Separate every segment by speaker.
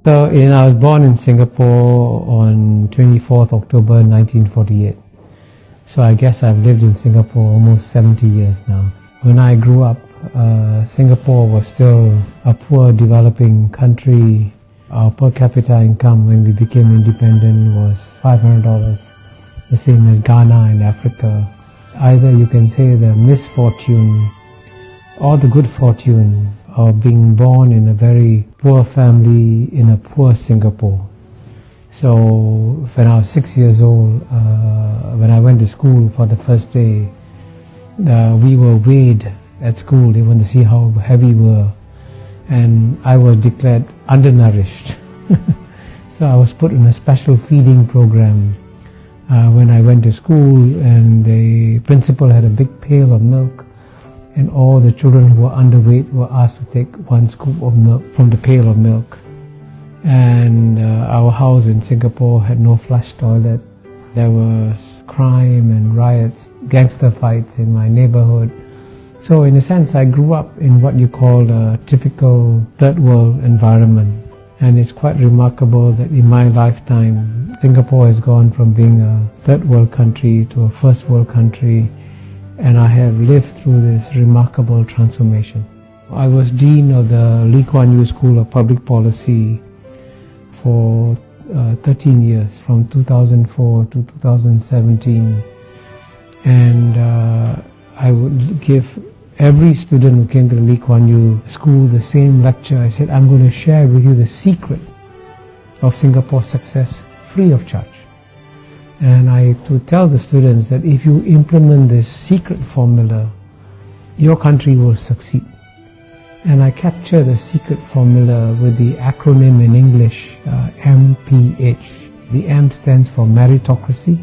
Speaker 1: So I was born in Singapore on 24th October 1948. So I guess I've lived in Singapore almost 70 years now. When I grew up, Singapore was still a poor developing country. Our per capita income when we became independent was $500, the same as Ghana in Africa. Either you can say the misfortune or the good fortune of being born in a very poor family in a poor Singapore. So when I was 6 years old, when I went to school for the first day, we were weighed at school. They wanted to see how heavy we were, and I was declared undernourished. So I was put in a special feeding program when I went to school, and the principal had a big pail of milk, and all the children who were underweight were asked to take one scoop of milk from the pail of milk. And our house in Singapore had no flush toilet. There was crime and riots, gangster fights in my neighborhood. So in a sense, I grew up in what you call a typical third world environment. And it's quite remarkable that in my lifetime, Singapore has gone from being a third world country to a first world country, and I have lived through this remarkable transformation. I was Dean of the Lee Kuan Yew School of Public Policy for 13 years, from 2004 to 2017. And I would give every student who came to the Lee Kuan Yew School the same lecture. I said, I'm going to share with you the secret of Singapore's success free of charge. And I to tell the students that if you implement this secret formula, your country will succeed. And I capture the secret formula with the acronym in English, MPH. The M stands for meritocracy.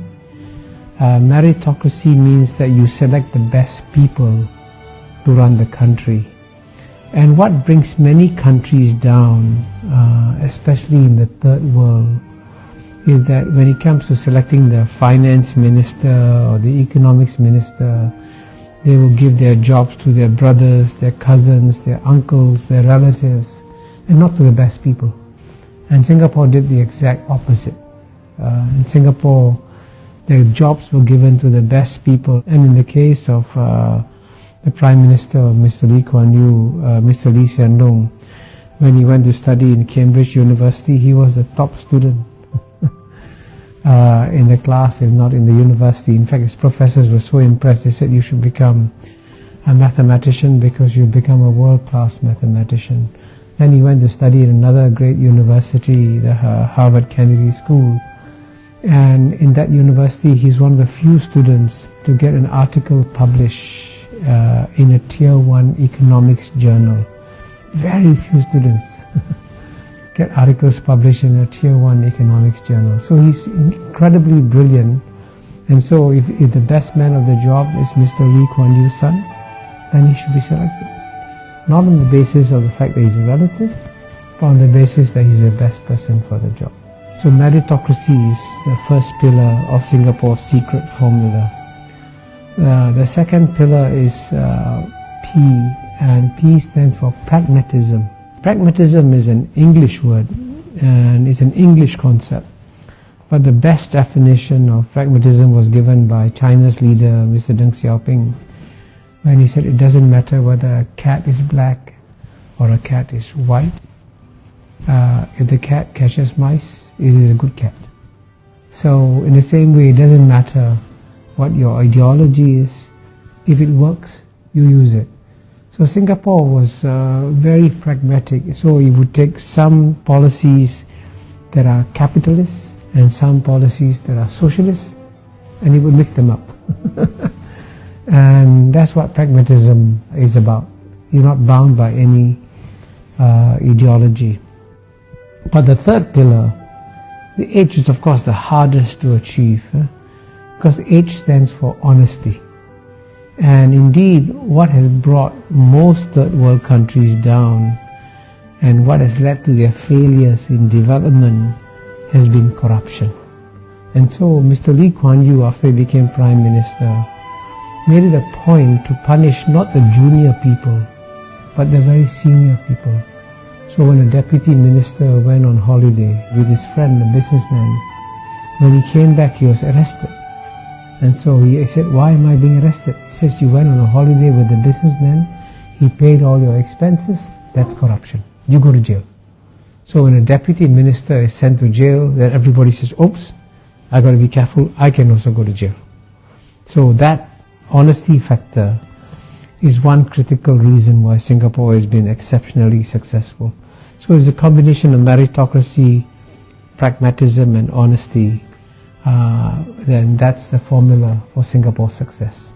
Speaker 1: Meritocracy means that you select the best people to run the country. And what brings many countries down, especially in the third world, is that when it comes to selecting the finance minister or the economics minister, they will give their jobs to their brothers, their cousins, their uncles, their relatives, and not to the best people. And Singapore did the exact opposite. In Singapore, the jobs were given to the best people. And in the case of the Prime Minister, Mr. Lee Kuan Yew, Mr. Lee Hsien Loong, when he went to study in Cambridge University, he was the top student in the class, if not in the university. In fact, his professors were so impressed, they said, you should become a mathematician because you'll become a world-class mathematician. Then he went to study in another great university, the Harvard Kennedy School. And in that university, he's one of the few students to get an article published in a Tier 1 economics journal. Very few students get articles published in a Tier 1 economics journal. So he's incredibly brilliant. And so if the best man of the job is Mr. Lee Kuan Yew's son, then he should be selected. Not on the basis of the fact that he's a relative, but on the basis that he's the best person for the job. So meritocracy is the first pillar of Singapore's secret formula. The second pillar is P, and P stands for pragmatism. Pragmatism is an English word, and it's an English concept. But the best definition of pragmatism was given by China's leader, Mr. Deng Xiaoping, when he said it doesn't matter whether a cat is black or a cat is white. If the cat catches mice, it is a good cat. So in the same way, it doesn't matter what your ideology is. If it works, you use it. So Singapore was very pragmatic. So it would take some policies that are capitalist and some policies that are socialist, and it would mix them up. And that's what pragmatism is about. You're not bound by any ideology. But the third pillar, the H, is of course the hardest to achieve, because H stands for honesty. And indeed, what has brought most third world countries down and what has led to their failures in development has been corruption. And so Mr. Lee Kuan Yew, after he became Prime Minister, made it a point to punish not the junior people, but the very senior people. So when a deputy minister went on holiday with his friend, a businessman, when he came back, he was arrested. And so he said, why am I being arrested? He says, you went on a holiday with a businessman, he paid all your expenses, that's corruption. You go to jail. So when a deputy minister is sent to jail, then everybody says, oops, I got to be careful, I can also go to jail. So that honesty factor is one critical reason why Singapore has been exceptionally successful. So it's a combination of meritocracy, pragmatism and honesty, then that's the formula for Singapore's success.